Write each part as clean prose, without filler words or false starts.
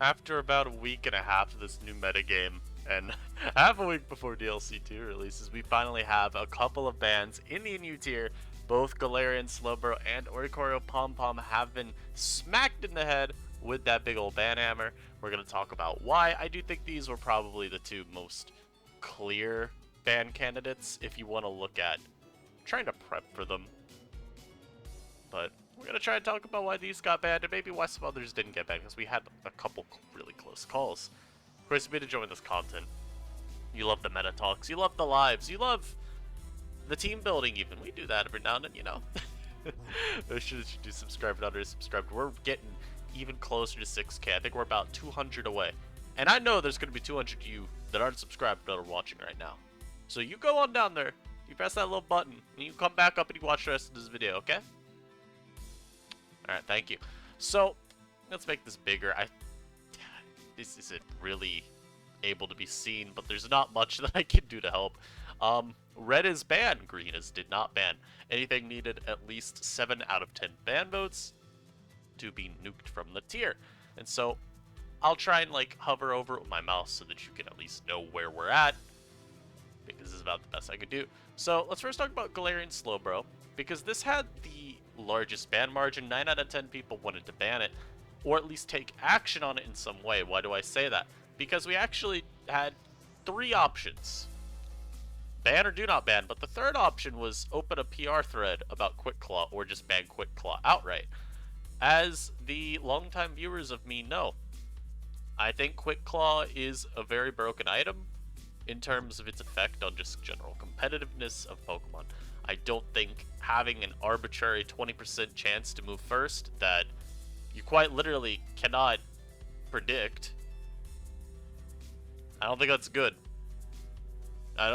After about a week and a half of this new metagame, and half a week before DLC 2 releases, we finally have a couple of bans in the new tier. Both Galarian Slowbro and Oricorio Pom-Pom have been smacked in the head with that big old ban hammer. We're going to talk about why. I do think these were probably the two most clear ban candidates if you want to look at trying to prep for them. But we're going to try and talk about why these got banned and maybe why some others didn't get banned, because we had a couple really close calls. Of course, if you're enjoying this content, you love the meta talks, you love the lives, you love the team building even. We do that every now and then, you know. Make sure that you do subscribe and unsubscribe. We're getting even closer to 6K. I think we're about 200 away. And I know there's going to be 200 of you that aren't subscribed that are watching right now. So you go on down there, you press that little button, and you come back up and you watch the rest of this video, okay? Alright, thank you. So, let's make this bigger. This isn't really able to be seen, but there's not much that I can do to help. Red is banned, green is did not ban. Anything needed at least 7 out of 10 ban votes to be nuked from the tier. And so, I'll try and like hover over it with my mouse so that you can at least know where we're at, because this is about the best I could do. So, let's first talk about Galarian Slowbro, because this had the largest ban margin. 9 out of 10 people wanted to ban it, or at least take action on it in some way. Why do I say that? Because we actually had 3 options. Ban or do not ban, but the third option was open a PR thread about Quick Claw, or just ban Quick Claw outright. As the longtime viewers of me know, I think Quick Claw is a very broken item in terms of its effect on just general competitiveness of Pokemon. I don't think having an arbitrary 20% chance to move first that you quite literally cannot predict, I don't think that's good.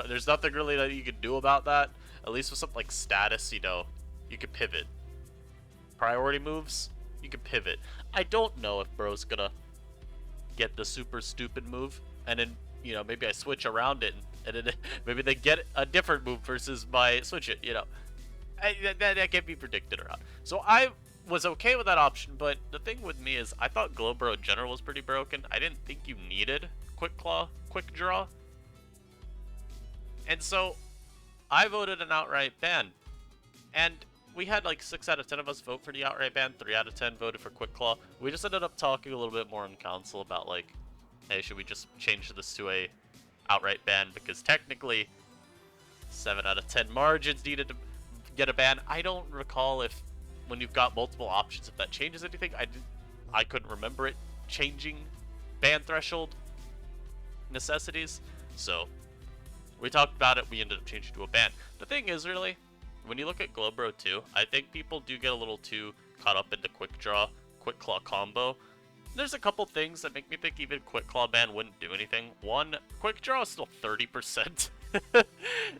There's nothing really that you can do about that. At least with something like status, you know, you can pivot. Priority moves, you can pivot. I don't know if bro's gonna get the super stupid move, and then, you know, maybe I switch around it, and then maybe they get a different move versus my switch it, you know. That can't be predicted around. So I was okay with that option, but the thing with me is I thought Glowbro in general was pretty broken. I didn't think you needed Quick Claw, Quick Draw. And so I voted an outright ban. And we had like 6 out of 10 of us vote for the outright ban, 3 out of 10 voted for Quick Claw. We just ended up talking a little bit more in council about like, hey, should we just change this to a outright ban, because technically 7 out of 10 margins needed to get a ban. I don't recall if when you've got multiple options if that changes anything. I couldn't remember it changing ban threshold necessities. So we talked about it, we ended up changing to a ban. The thing is, really, when you look at Glowbro 2, I think people do get a little too caught up into Quick Draw, Quick Claw combo. There's a couple things that make me think even Quick Claw ban wouldn't do anything. One, Quick Draw is still 30%.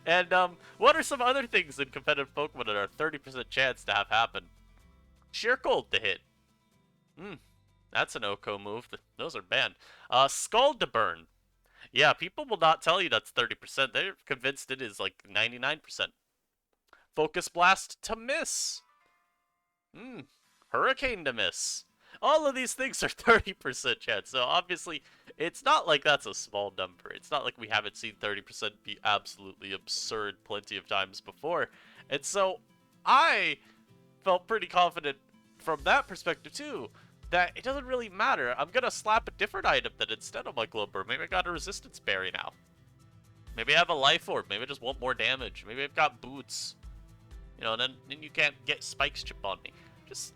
And what are some other things in competitive Pokemon that are 30% chance to have happen? Sheer Cold to hit. That's an OHKO move. Those are banned. Scald to burn. Yeah, people will not tell you that's 30%. They're convinced it is like 99%. Focus Blast to miss. Hurricane to miss. All of these things are 30% chance. So obviously, it's not like that's a small number. It's not like we haven't seen 30% be absolutely absurd plenty of times before. And so I felt pretty confident from that perspective too, that it doesn't really matter. I'm gonna slap a different item that instead of my Glowbro. Maybe I got a Resistance Berry now. Maybe I have a Life Orb. Maybe I just want more damage. Maybe I've got Boots. You know, and then you can't get Spikes chip on me. Just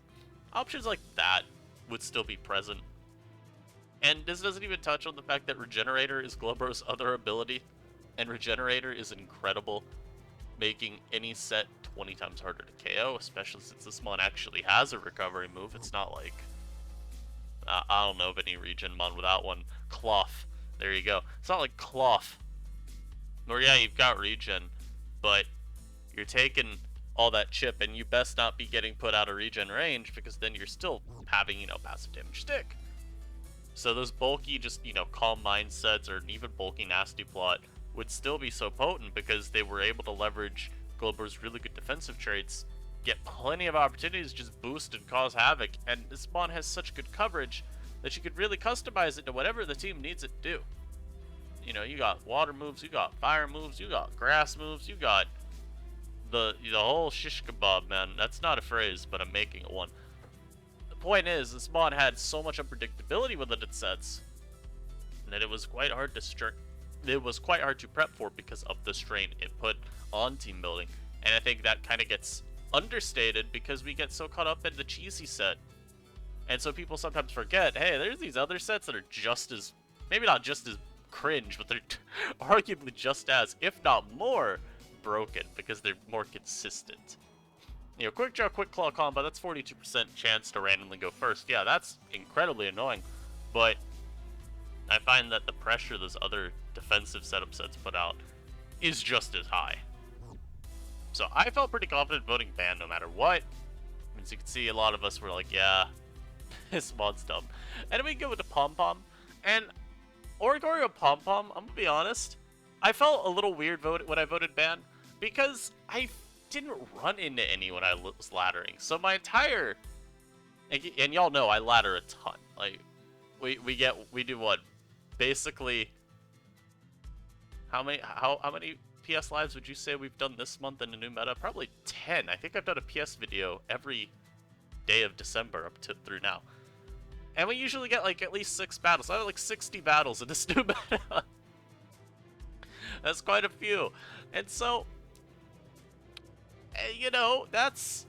options like that would still be present. And this doesn't even touch on the fact that Regenerator is Glowbro's other ability. And Regenerator is incredible, making any set 20 times harder to KO, especially since this mon actually has a recovery move. It's not like... I don't know of any regen mon without one. Cloth. There you go. It's not like Cloth. Or yeah, you've got regen, but you're taking all that chip, and you best not be getting put out of regen range, because then you're still having, you know, passive damage stick. So those bulky, just, you know, calm mindsets, or even bulky nasty plot would still be so potent, because they were able to leverage Glowbro's really good defensive traits, get plenty of opportunities to just boost and cause havoc, and this mon has such good coverage that you could really customize it to whatever the team needs it to do. You know, you got water moves, you got fire moves, you got grass moves, you got the whole shish kebab, man. That's not a phrase, but I'm making it one. The point is, this mod had so much unpredictability within its sets that it was quite hard to prep for because of the strain it put on team building. And I think that kind of gets understated because we get so caught up in the cheesy set. And so people sometimes forget, hey, there's these other sets that are just as, maybe not just as cringe, but they're arguably just as, if not more, broken because they're more consistent. You know, quick draw, quick claw combo, that's 42% chance to randomly go first. Yeah, that's incredibly annoying, but I find that the pressure those other defensive setup sets put out is just as high. So I felt pretty confident voting ban no matter what. As you can see, a lot of us were like, yeah, this mod's dumb. And then we go into Pom-Pom, and Oricorio Pom-Pom, I'm gonna be honest, I felt a little weird when I voted ban, because I didn't run into any when I was laddering. So my entire, and y'all know I ladder a ton. Like, we do what? Basically, how many PS lives would you say we've done this month in the new meta? Probably 10. I think I've done a PS video every day of December up to through now. And we usually get like at least 6 battles. I have like 60 battles in this new meta. That's quite a few. And so, you know, that's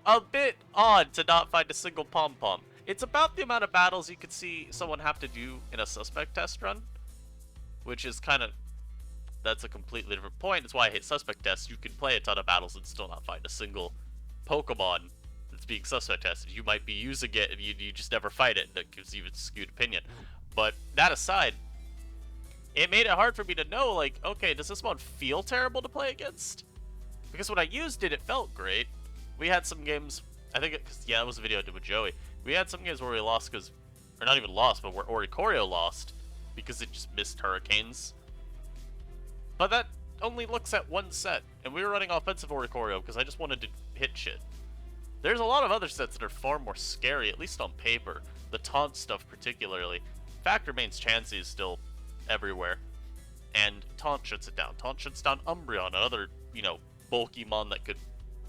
a bit odd to not find a single Pom-Pom. It's about the amount of battles you could see someone have to do in a suspect test run, which is kind of, that's a completely different point. That's why I hate suspect tests. You can play a ton of battles and still not find a single Pokemon that's being suspect tested. You might be using it and you just never fight it. That gives you a skewed opinion. But that aside, it made it hard for me to know, like, okay, does this mod feel terrible to play against? Because when I used it, it felt great. We had some games, I think, yeah, that was a video I did with Joey. We had some games where we lost because, or not even lost, but where Oricorio lost because it just missed hurricanes. But that only looks at one set, and we were running offensive Oricorio because I just wanted to hit shit. There's a lot of other sets that are far more scary, at least on paper. The taunt stuff particularly. Fact remains, Chansey is still everywhere, and taunt shuts it down. Taunt shuts down Umbreon, another, you know, bulky mon that could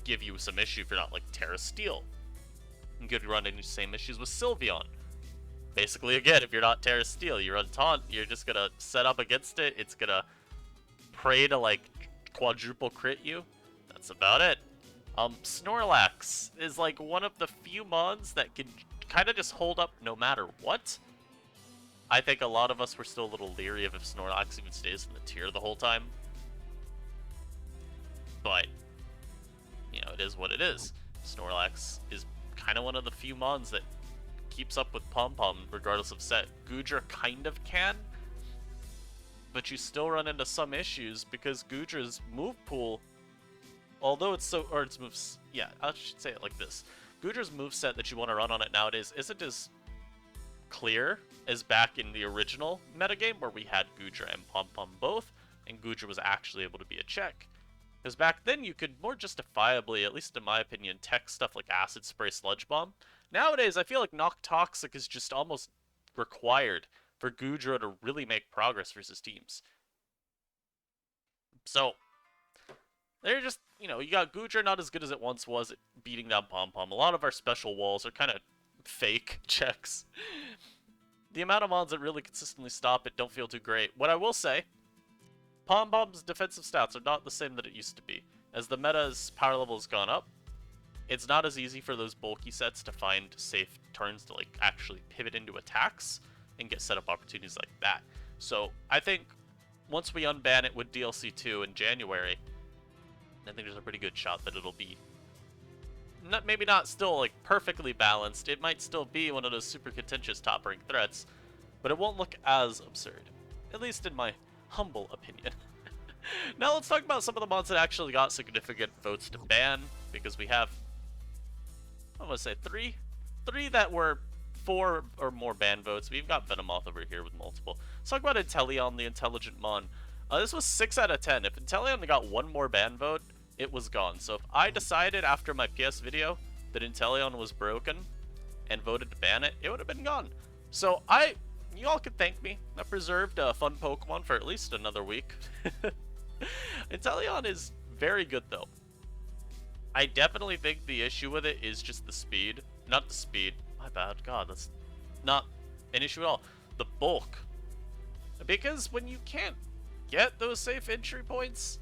give you some issue if you're not like Terra Steel. You could run into the same issues with Sylveon. Basically, again, if you're not Terra Steel, you run taunt, you're just gonna set up against it, it's gonna pray to like quadruple crit you. That's about it. Snorlax is like one of the few mons that can kind of just hold up no matter what. I think a lot of us were still a little leery of if Snorlax even stays in the tier the whole time. But, you know, it is what it is. Snorlax is kind of one of the few mons that keeps up with Pom-Pom regardless of set. Goodra kind of can, but you still run into some issues because Goodra's move pool, although it's so, or its moves, yeah, I should say it like this. Goodra's moveset that you want to run on it nowadays isn't as clear as back in the original metagame where we had Goodra and Pom-Pom both, and Goodra was actually able to be a check. Because back then you could more justifiably, at least in my opinion, tech stuff like Acid Spray, Sludge Bomb. Nowadays, I feel like Knock Toxic is just almost required for Goodra to really make progress versus teams. So, they're just, you know, you got Goodra not as good as it once was at beating down Pom-Pom. A lot of our special walls are kind of fake checks. The amount of mons that really consistently stop it don't feel too great. What I will say, Pom-Pom's defensive stats are not the same that it used to be. As the meta's power level has gone up, it's not as easy for those bulky sets to find safe turns to like actually pivot into attacks and get setup opportunities like that. So I think once we unban it with DLC 2 in January, I think there's a pretty good shot that it'll be maybe not still like perfectly balanced. It might still be one of those super contentious top rank threats, but it won't look as absurd, at least in my humble opinion. Now let's talk about some of the mods that actually got significant votes to ban, because we have, I want to say three that were 4 or more ban votes. We've got Venomoth over here with multiple. Let's talk about Inteleon, the intelligent mon. This was 6 out of 10. If Inteleon got 1 more ban vote, it was gone. So if I decided after my PS video that Inteleon was broken, and voted to ban it, it would have been gone. So you all can thank me. I preserved a fun Pokemon for at least another week. Inteleon is very good though. I definitely think the issue with it is just the speed. Not the speed. My bad. God, that's not an issue at all. The bulk. Because when you can't get those safe entry points,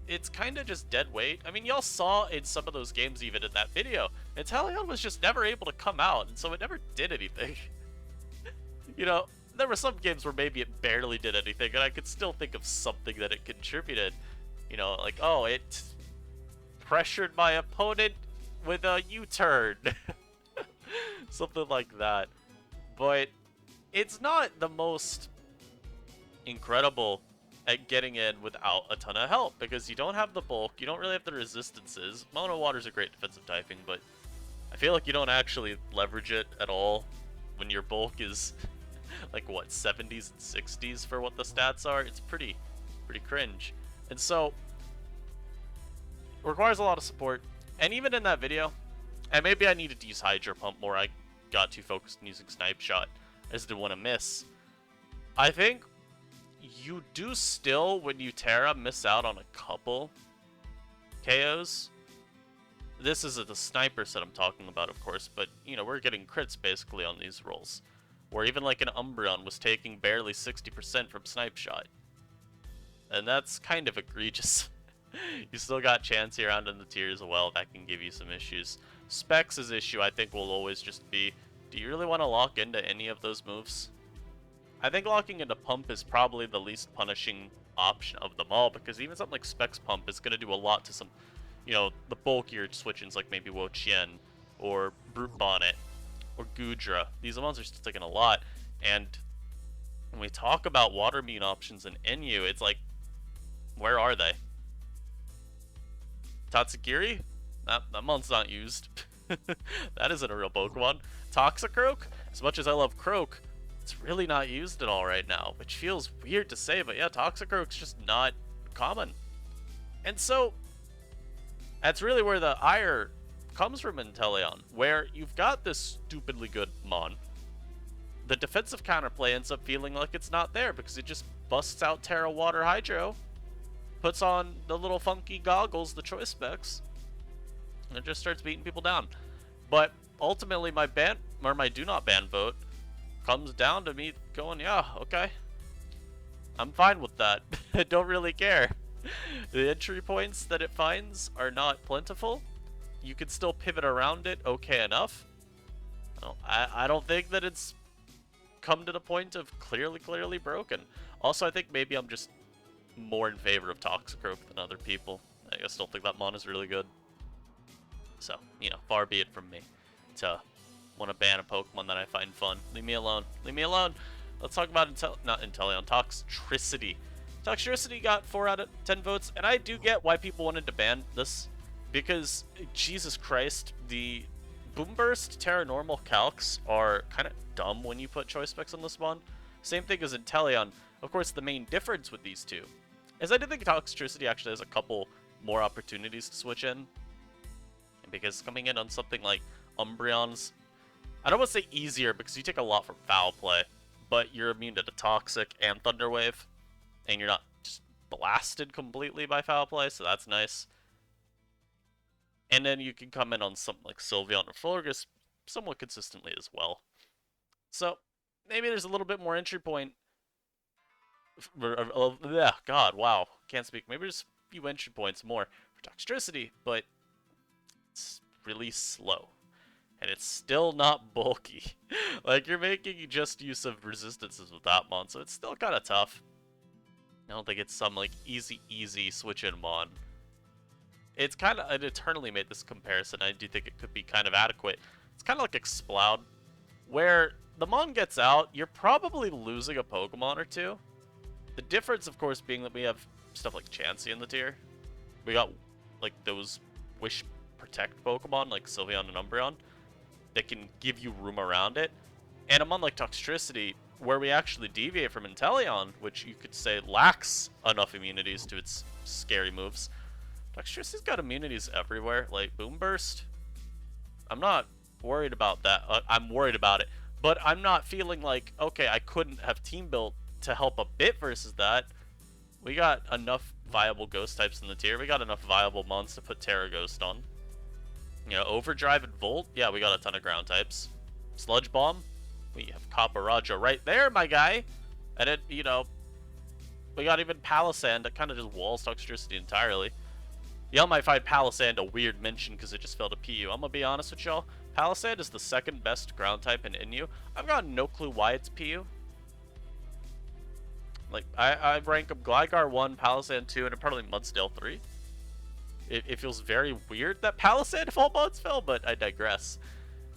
it's kind of just dead weight. I mean, y'all saw in some of those games, even in that video, Inteleon was just never able to come out, and so it never did anything. You know, there were some games where maybe it barely did anything, and I could still think of something that it contributed. You know, like, oh, it pressured my opponent with a U-turn. Something like that. But it's not the most incredible at getting in without a ton of help, because you don't have the bulk, you don't really have the resistances. Mono Water's a great defensive typing, but I feel like you don't actually leverage it at all when your bulk is like, what, 70s and 60s for what the stats are. It's pretty cringe. And so it requires a lot of support. And even in that video, and maybe I needed to use Hydro Pump more, I got too focused on using Snipe Shot. I just didn't want to miss. I think you do still, when you Terra, miss out on a couple KOs. This is the sniper set I'm talking about, of course, but, you know, we're getting crits basically on these rolls. Where even like an Umbreon was taking barely 60% from Snipe Shot. And that's kind of egregious. You still got Chansey around in the tier as well, that can give you some issues. Specs' issue, I think, will always just be, do you really want to lock into any of those moves? I think locking into Pump is probably the least punishing option of them all, because even something like Specs Pump is going to do a lot to some, you know, the bulkier switch-ins like maybe Wo-Chien, or Brute Bonnet, or Goodra. These ones are still taking a lot, and when we talk about Water Mean options in NU, it's like, where are they? Tatsugiri? That mon's not used. That isn't a real Pokemon. Toxicroak? As much as I love Croak, it's really not used at all right now, which feels weird to say, but yeah, Toxicroak's just not common. And so, that's really where the ire comes from in Inteleon, where you've got this stupidly good Mon. The defensive counterplay ends up feeling like it's not there, because it just busts out Terra Water Hydro, puts on the little funky goggles, the choice specs, and it just starts beating people down. But ultimately, my ban, or my do not ban vote comes down to me going, yeah, okay, I'm fine with that. I don't really care. The entry points that it finds are not plentiful. You can still pivot around it okay enough. I don't think that it's come to the point of clearly broken. Also, I think maybe I'm just more in favor of Toxicroak than other people. I still think that Mon is really good. So, you know, far be it from me to want to ban a Pokemon that I find fun. Leave me alone. Leave me alone. Let's talk about not Inteleon, Toxtricity. Toxtricity got 4 out of 10 votes, and I do get why people wanted to ban this, because, Jesus Christ, the Boomburst Terra Normal calcs are kind of dumb when you put choice specs on this one. Same thing as Inteleon. Of course, the main difference with these two is I do think Toxtricity actually has a couple more opportunities to switch in, because coming in on something like Umbreon's, I don't want to say easier, because you take a lot from Foul Play, but you're immune to the Toxic and Thunder Wave, and you're not just blasted completely by Foul Play, so that's nice. And then you can come in on something like Sylveon or Florges somewhat consistently as well. So maybe there's a little bit more entry point. God, wow, can't speak. Maybe there's a few entry points more for Toxtricity, but it's really slow. And it's still not bulky. Like, you're making just use of resistances with that Mon, so it's still kind of tough. I don't think it's some, like, easy switch-in Mon. It's kind of, I'd eternally made this comparison. I do think it could be kind of adequate. It's kind of like Exploud, where the Mon gets out, you're probably losing a Pokemon or two. The difference, of course, being that we have stuff like Chansey in the tier. We got, like, those Wish Protect Pokemon, like Sylveon and Umbreon, that can give you room around it. And a Mon like Toxtricity, where we actually deviate from Inteleon, which you could say lacks enough immunities to its scary moves. Toxtricity's got immunities everywhere, like Boomburst. I'm not worried about that. I'm worried about it. But I'm not feeling like, okay, I couldn't have team built to help a bit versus that. We got enough viable ghost types in the tier. We got enough viable mons to put Terra Ghost on. You know, Overdrive and Volt, yeah, we got a ton of ground types. Sludge Bomb, we have Kaparaja right there, my guy. And it, you know, we got even Palisand that kind of just walls Toxtricity entirely. Y'all might find Palisand a weird mention because it just failed a PU. I'm gonna be honest with y'all. Palisand is the second best ground type in Inu. I've got no clue why it's PU. Like, I rank them Gligar 1, Palisand 2, and probably Mudsdale 3. It feels very weird that Palisand of all mods fell, but I digress.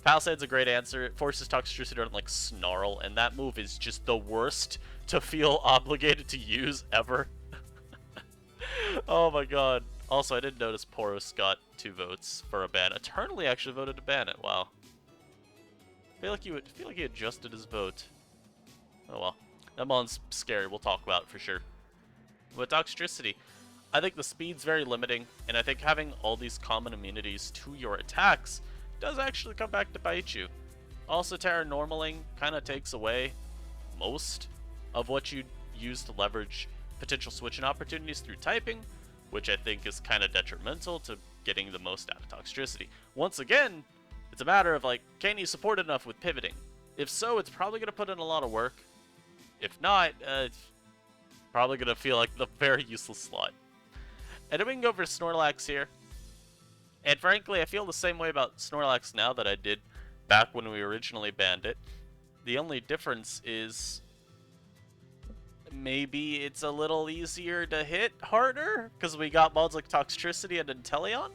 Palisand's a great answer. It forces Toxtricity to like Snarl, and that move is just the worst to feel obligated to use ever. Oh my god. Also, I didn't notice Poros got 2 votes for a ban. Eternally actually voted to ban it. Wow. I feel like he adjusted his vote. Oh well. That mon's scary. We'll talk about it for sure. With Toxtricity, I think the speed's very limiting, and I think having all these common immunities to your attacks does actually come back to bite you. Also, Terra Normaling kind of takes away most of what you use to leverage potential switching opportunities through typing, which I think is kind of detrimental to getting the most out of Toxtricity. Once again, it's a matter of like, can you support it enough with pivoting? If so, it's probably going to put in a lot of work. If not, it's probably going to feel like the very useless slot. And then we can go for Snorlax here. And frankly, I feel the same way about Snorlax now that I did back when we originally banned it. The only difference is maybe it's a little easier to hit harder because we got mods like Toxtricity and Inteleon.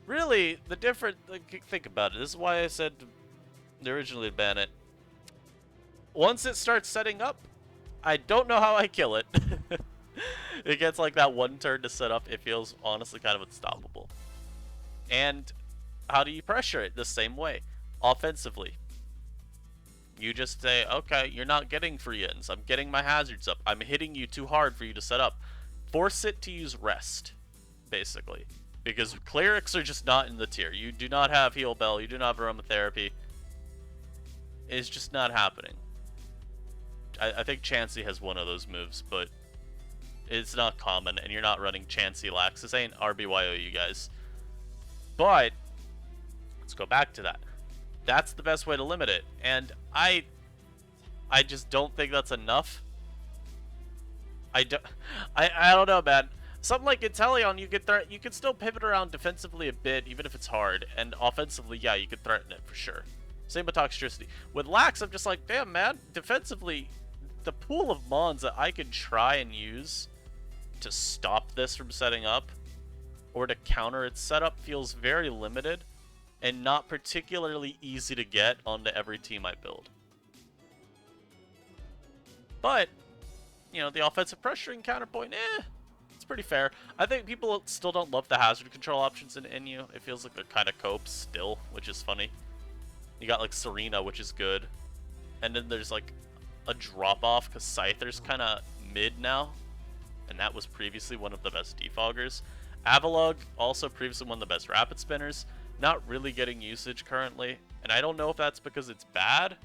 Really, the difference, like, think about it. This is why I said originally to ban it. Once it starts setting up, I don't know how I kill it. It gets like that one turn to set up. It feels honestly kind of unstoppable. And how do you pressure it? The same way. Offensively. You just say, okay, you're not getting free ends. I'm getting my hazards up. I'm hitting you too hard for you to set up. Force it to use rest, basically. Because clerics are just not in the tier. You do not have Heal Bell. You do not have Aromatherapy. It's just not happening. I think Chansey has one of those moves, but it's not common, and you're not running Chansey Lax. This ain't RBYO, you guys. But let's go back to that. That's the best way to limit it, and I just don't think that's enough. I don't know, man. Something like Inteleon, you can still pivot around defensively a bit, even if it's hard, and offensively, yeah, you could threaten it for sure. Same with Toxtricity. With Lax, I'm just like, damn, man. Defensively, the pool of mons that I could try and use to stop this from setting up or to counter its setup feels very limited and not particularly easy to get onto every team I build. But, you know, the offensive pressuring counterpoint, it's pretty fair. I think people still don't love the hazard control options in Inu. It feels like they're kind of copes still, which is funny. You got like Serena, which is good. And then there's like a drop off because Scyther's kind of mid now. And that was previously one of the best defoggers. Avalugg, also previously one of the best rapid spinners. Not really getting usage currently. And I don't know if that's because it's bad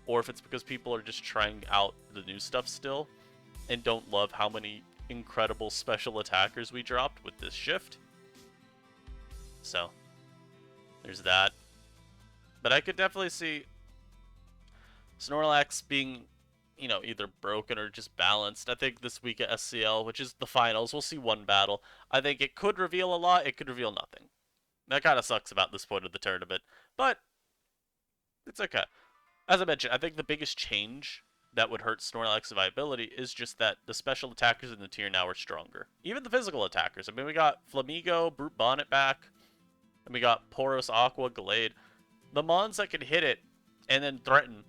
or if it's because people are just trying out the new stuff still and don't love how many incredible special attackers we dropped with this shift. So, there's that. But I could definitely see Snorlax being, you know, either broken or just balanced. I think this week at SCL, which is the finals, we'll see one battle. I think it could reveal a lot, it could reveal nothing. That kind of sucks about this point of the tournament, but it's okay. As I mentioned, I think the biggest change that would hurt Snorlax's viability is just that the special attackers in the tier now are stronger. Even the physical attackers. I mean, we got Flamigo, Brute Bonnet back, and we got Poros, Aqua, Glade. The mons that can hit it and then threaten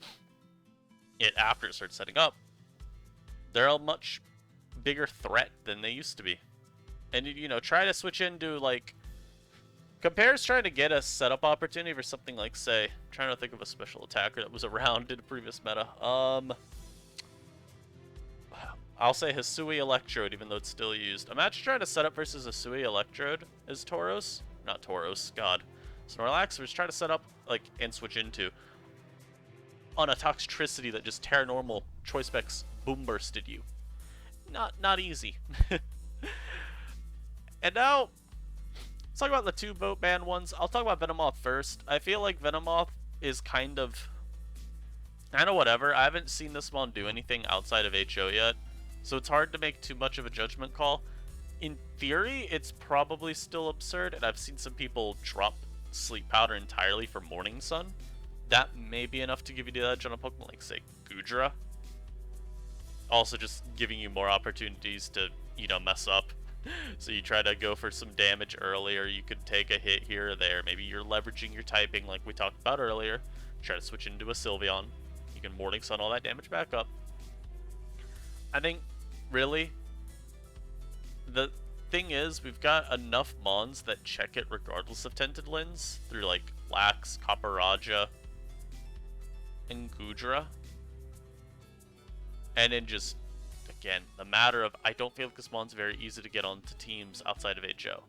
it after it starts setting up, they're a much bigger threat than they used to be. And, you know, try to switch into, like, compares trying to get a setup opportunity for something like, say, I'm trying to think of a special attacker that was around in a previous meta. I'll say Hisui Electrode, even though it's still used. Imagine trying to set up versus Hisui Electrode as Tauros. Not Tauros, God. Snorlax, we're just trying to set up, like, and switch into on a Toxtricity that just Terra Normal Choice Specs boom bursted you. Not easy. And now, let's talk about the 2 vote ban ones. I'll talk about Venomoth first. I feel like Venomoth is kind of whatever. I haven't seen this mon do anything outside of HO yet, so it's hard to make too much of a judgment call. In theory, it's probably still absurd, and I've seen some people drop Sleep Powder entirely for Morning Sun. That may be enough to give you the edge on a Pokemon like, say, Goodra. Also just giving you more opportunities to, you know, mess up. So you try to go for some damage earlier, you could take a hit here or there. Maybe you're leveraging your typing like we talked about earlier. Try to switch into a Sylveon. You can Morning Sun all that damage back up. I think, really, the thing is, we've got enough mons that check it regardless of Tinted Lens through, like, Lax, Copperajah, and Goodra. And then just, again, the matter of, I don't feel like this mon's very easy to get onto teams outside of HO.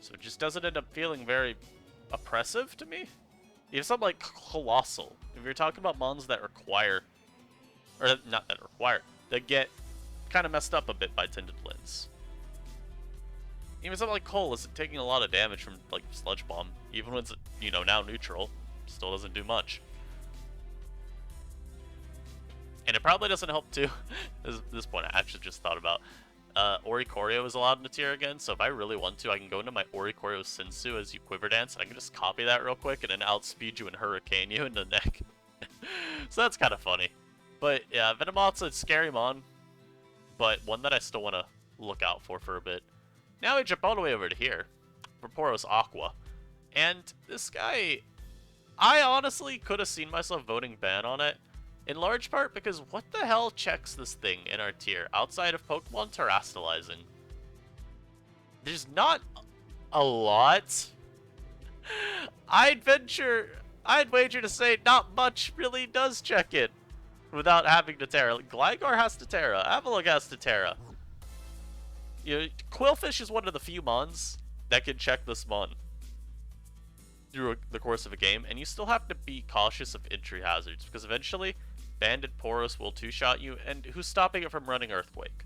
So it just doesn't end up feeling very oppressive to me. You have something like Colossal. If you're talking about mons that require, or not that require, that get kind of messed up a bit by Tinted Lens. Even something like Cole isn't taking a lot of damage from, like, Sludge Bomb. Even when it's, you know, now neutral, still doesn't do much. And it probably doesn't help, too. At this point, I actually just thought about Oricorio is allowed in the tier again, so if I really want to, I can go into my Oricorio Sensu as you Quiver Dance, and I can just copy that real quick and then outspeed you and Hurricane you in the neck. So that's kind of funny. But yeah, Venomoth's a scary mon, but one that I still want to look out for a bit. Now we jump all the way over to here, for Poros Aqua. And this guy, I honestly could have seen myself voting ban on it, in large part because what the hell checks this thing in our tier outside of Pokemon Terastallizing? There's not a lot. I'd wager to say not much really does check it without having to Terra. Gligar has to Terra, Avalugg has to Terra. You know, Quillfish is one of the few mons that can check this mon through the course of a game, and you still have to be cautious of entry hazards, because eventually Banded Poros will two-shot you, and who's stopping it from running Earthquake?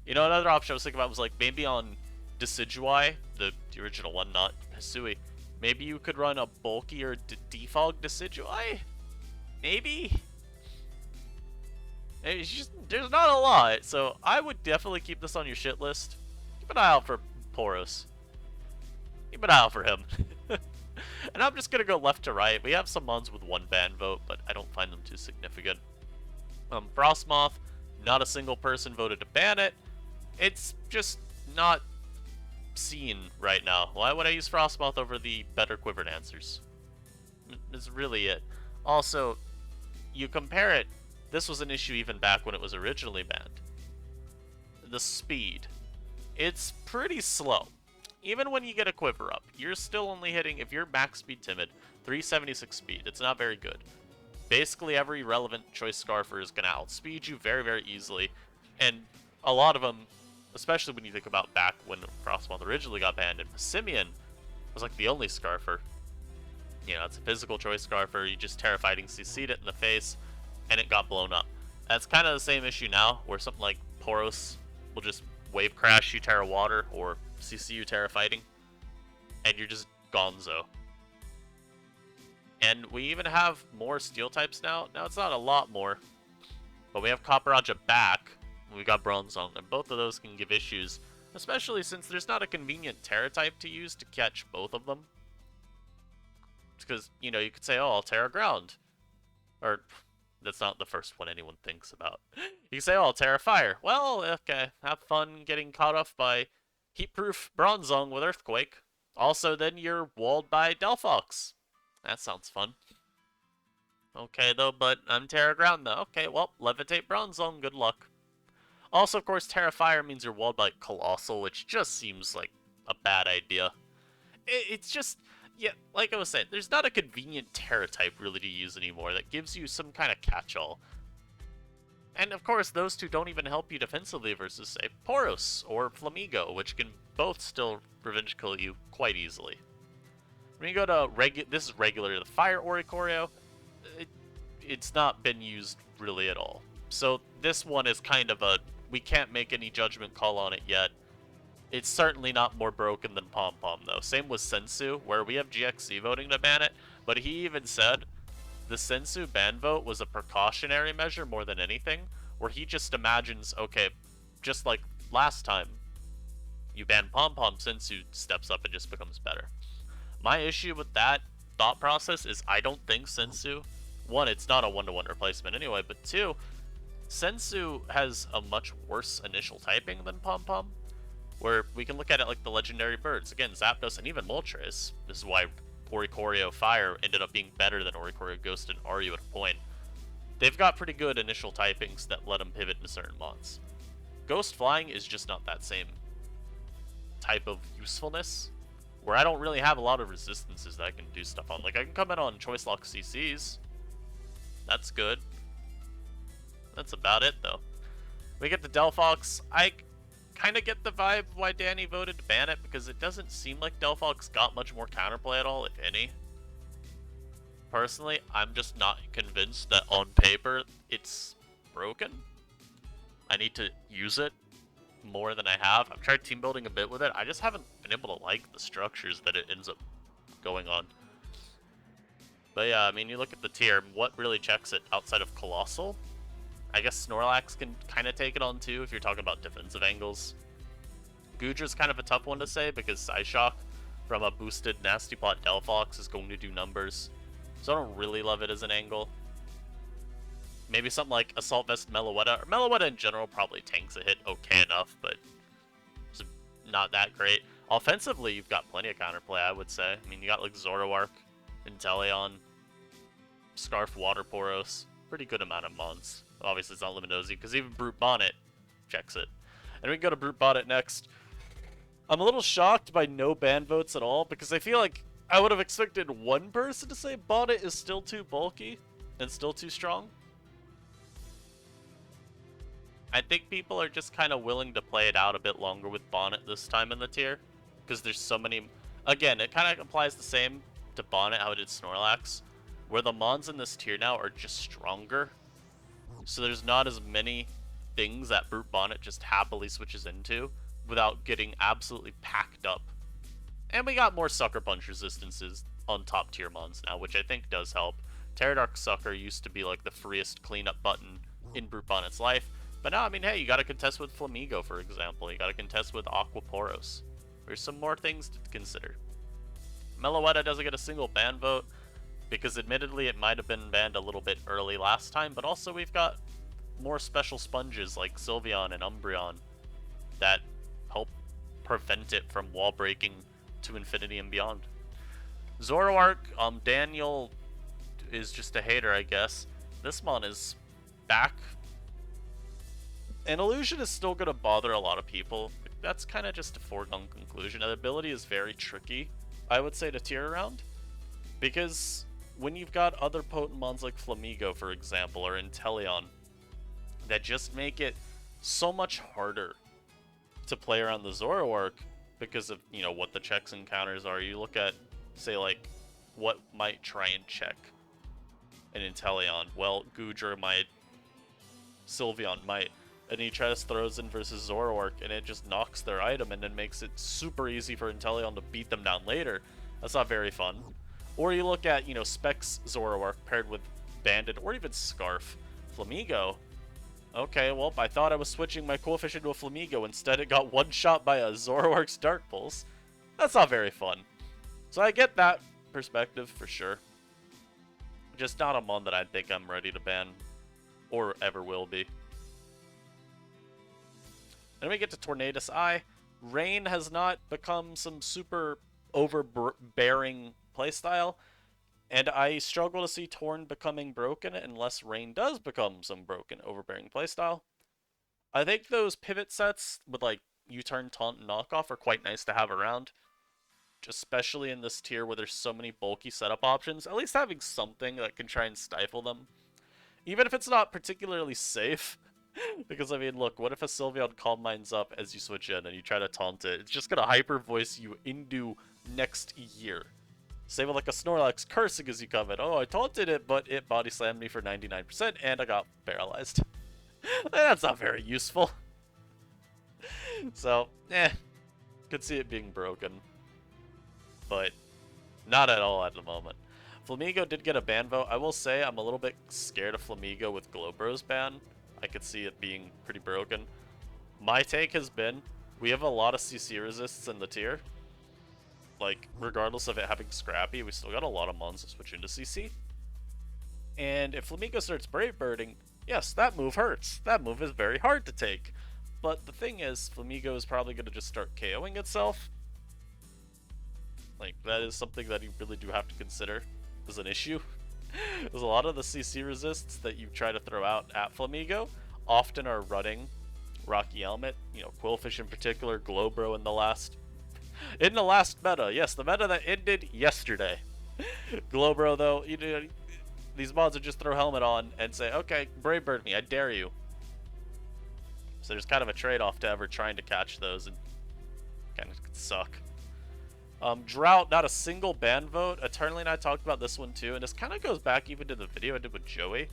You know, another option I was thinking about was, like, maybe on Decidueye, the original one, not Hisui, maybe you could run a bulkier Defog Decidueye? Maybe? It's just, there's not a lot, so I would definitely keep this on your shit list. Keep an eye out for Poros. Keep an eye out for him. And I'm just going to go left to right. We have some mons with 1 ban vote, but I don't find them too significant. Frostmoth, not a single person voted to ban it. It's just not seen right now. Why would I use Frostmoth over the better Quiver Dancers? That's really it. Also, you compare it, this was an issue even back when it was originally banned. The speed. It's pretty slow. Even when you get a Quiver up, you're still only hitting, if you're max speed timid, 376 speed. It's not very good. Basically, every relevant choice Scarfer is going to outspeed you very, very easily. And a lot of them, especially when you think about back when Frostmoth originally got banned, and Simeon was like the only Scarfer. You know, it's a physical choice Scarfer, you just Terra-Fighting CC'd it in the face, and it got blown up. That's kind of the same issue now, where something like Poros will just Wave Crash you Terra Water, or CC you Terra-Fighting, and you're just gonzo. And we even have more Steel types now. Now, it's not a lot more, but we have Copperajah back, and we got Bronzong, and both of those can give issues, especially since there's not a convenient Terra type to use to catch both of them. Because, you know, you could say, oh, I'll Terra Ground. Or, that's not the first one anyone thinks about. You can say, oh, I'll Terra Fire. Well, okay, have fun getting caught off by Heatproof Bronzong with Earthquake. Also, then you're walled by Delphox. That sounds fun. Okay, though, but I'm Terra Ground, though. Okay, well, Levitate Bronzong, good luck. Also, of course, Terra Fire means you're walled by Colossal, which just seems like a bad idea. It's just, yeah, like I was saying, there's not a convenient Terra type really to use anymore that gives you some kind of catch-all. And of course, those two don't even help you defensively versus, say, Poros or Flamigo, which can both still revenge kill you quite easily. When you go to this is regular, the Fire Oricorio, it's not been used really at all. So this one is kind of a, we can't make any judgment call on it yet. It's certainly not more broken than Pom-Pom, though. Same with Sensu, where we have GXC voting to ban it, but he even said the Sensu ban vote was a precautionary measure more than anything, where he just imagines, okay, just like last time, you ban Pom-Pom, Sensu steps up and just becomes better. My issue with that thought process is I don't think Sensu, one, it's not a one-to-one replacement anyway, but two, Sensu has a much worse initial typing than Pom-Pom, where we can look at it like the legendary birds. Again, Zapdos and even Moltres. This is why Oricorio Fire ended up being better than Oricorio Ghost and Aru at a point. They've got pretty good initial typings that let them pivot into certain mons. Ghost Flying is just not that same type of usefulness, where I don't really have a lot of resistances that I can do stuff on. Like, I can come in on Choice Lock CCs. That's good. That's about it, though. We get the Delphox. I kind of get the vibe why Danny voted to ban it, because it doesn't seem like Delphox got much more counterplay at all, if any. Personally, I'm just not convinced that on paper it's broken. I need to use it more than I have. I've tried team building a bit with it. I just haven't been able to like the structures that it ends up going on. But yeah, I mean, you look at the tier, what really checks it outside of Colossal? I guess Snorlax can kind of take it on too if you're talking about defensive angles. Goodra's kind of a tough one to say because Psyshock from a boosted Nasty Plot Delphox is going to do numbers. So I don't really love it as an angle. Maybe something like Assault Vest Meloetta, or Meloetta in general probably tanks a hit okay enough, but it's not that great. Offensively, you've got plenty of counterplay, I would say. I mean, you got like Zoroark, Inteleon, Scarf Waterporos, pretty good amount of mons. Obviously, it's not Luminosi, because even Brute Bonnet checks it. And we can go to Brute Bonnet next. I'm a little shocked by no ban votes at all, because I feel like I would have expected one person to say Bonnet is still too bulky and still too strong. I think people are just kind of willing to play it out a bit longer with Bonnet this time in the tier, because there's so many. Again, it kind of applies the same to Bonnet how it did Snorlax, where the mons in this tier now are just stronger, so there's not as many things that Brute Bonnet just happily switches into without getting absolutely packed up. And we got more Sucker Punch resistances on top tier mons now, which I think does help. Pterodark Sucker used to be like the freest cleanup button in Brute Bonnet's life, but now, I mean, hey, you gotta contest with Flamigo, for example. You gotta contest with Aquaporos. There's some more things to consider. Meloetta doesn't get a single ban vote, because admittedly it might have been banned a little bit early last time, but also we've got more special sponges like Sylveon and Umbreon that help prevent it from wall breaking to infinity and beyond. Zoroark, Daniel is just a hater, I guess. This mon is back. And Illusion is still going to bother a lot of people. That's kind of just a foregone conclusion. The ability is very tricky, I would say, to tier around. Because when you've got other potent mons like Flamigo, for example, or Inteleon, that just make it so much harder to play around the Zoroark because of, you know, what the checks and counters are. You look at, say, like, what might try and check an Inteleon. Well, Goodra might, Sylveon might, and he tries throws in versus Zoroark, and it just knocks their item and then makes it super easy for Inteleon to beat them down later. That's not very fun. Or you look at, you know, Specs Zoroark paired with Bandit, or even Scarf Flamigo. Okay, well, I thought I was switching my coefficient to a Flamigo. Instead, it got one-shot by a Zoroark's Dark Pulse. That's not very fun. So I get that perspective for sure. Just not a mon that I think I'm ready to ban, or ever will be. Then we get to Tornadus Eye. Rain has not become some super overbearing playstyle, and I struggle to see Torn becoming broken unless Rain does become some broken, overbearing playstyle. I think those pivot sets with like U-turn, taunt, and knockoff are quite nice to have around, especially in this tier where there's so many bulky setup options. At least having something that can try and stifle them, even if it's not particularly safe. Because, I mean, look, what if a Sylveon Calm Minds up as you switch in and you try to taunt it? It's just gonna hyper voice you into next year. Same with like a Snorlax cursing as you come in. Oh, I taunted it, but it body slammed me for 99% and I got paralyzed. That's not very useful. So, could see it being broken. But not at all at the moment. Flamigo did get a ban vote. I will say I'm a little bit scared of Flamigo with Glowbro's ban. I could see it being pretty broken. My take has been, we have a lot of CC resists in the tier. Like, regardless of it having Scrappy, we still got a lot of mons to switch into CC. And if Flamigo starts Brave Birding, yes, that move hurts. That move is very hard to take. But the thing is, Flamigo is probably going to just start KOing itself. Like, that is something that you really do have to consider as an issue. There's a lot of the CC resists that you try to throw out at Flamigo often are running Rocky Helmet, you know, Quillfish in particular, Glowbro in the last meta. Yes, the meta that ended yesterday. Glowbro, though, you know, these mods would just throw Helmet on and say, okay, Brave Bird me, I dare you. So there's kind of a trade-off to ever trying to catch those, and kind of suck. Drought, not a single ban vote. Eternally and I talked about this one too, and this kind of goes back even to the video I did with Joey,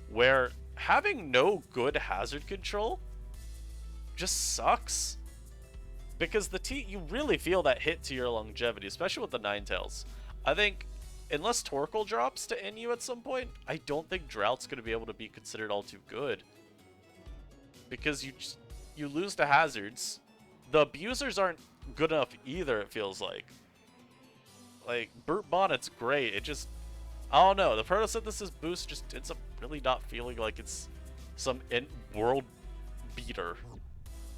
where having no good hazard control just sucks. Because you really feel that hit to your longevity, especially with the Ninetales. I think, unless Torkoal drops to NU at some point, I don't think Drought's going to be able to be considered all too good. Because you lose to hazards. The abusers aren't good enough either, it feels like. Like, Burt Bonnet's great, it just... I don't know, the photosynthesis boost just ends up really not feeling like it's some world beater.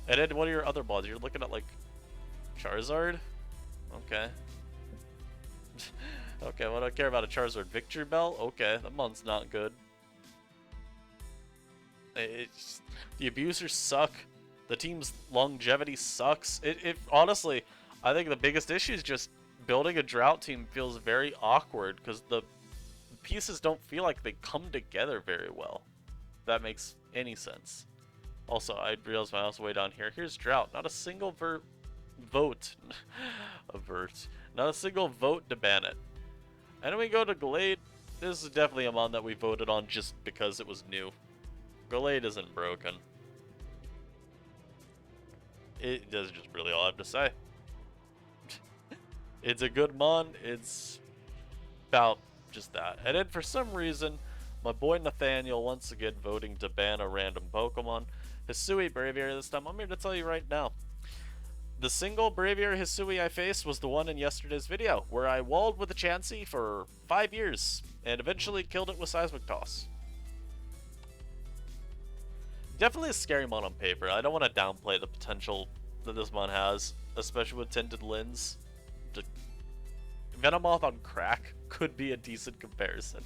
And then what are your other mods? You're looking at, like, Charizard? Okay. Okay, what do I care about a Charizard? Victory Bell? Okay, that mon's not good. The abusers suck. The team's longevity sucks. Honestly, I think the biggest issue is just building a Drought team feels very awkward because the pieces don't feel like they come together very well. If that makes any sense. Also, I realized my mouse way down here. Here's Drought. Not a single vote. Not a single vote to ban it. And then we go to Glade. This is definitely a mon that we voted on just because it was new. Glade isn't broken. That's just really all I have to say. It's a good mon. It's about just that. And then for some reason, my boy Nathaniel once again voting to ban a random Pokemon. Hisui Braviary this time. I'm here to tell you right now. The single Braviary Hisui I faced was the one in yesterday's video, where I walled with a Chansey for 5 years, and eventually killed it with Seismic Toss. Definitely a scary mon on paper. I don't want to downplay the potential that this mon has, especially with Tinted Lens. Venomoth on crack could be a decent comparison.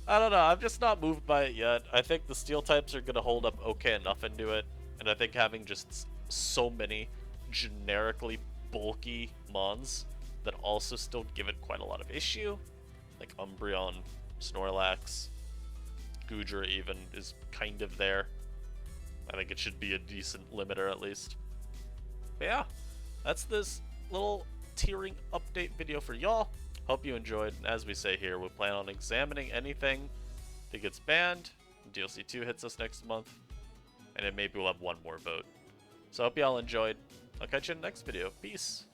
I don't know, I'm just not moved by it yet. I think the steel types are going to hold up okay enough into it, and I think having just so many generically bulky mons that also still give it quite a lot of issue, like Umbreon, Snorlax, Goodra even is kind of there. I think it should be a decent limiter at least. But yeah, that's this little tiering update video for y'all. Hope you enjoyed. And as we say here, we plan on examining anything that gets banned. DLC 2 hits us next month. And then maybe we'll have one more vote. So I hope y'all enjoyed. I'll catch you in the next video. Peace.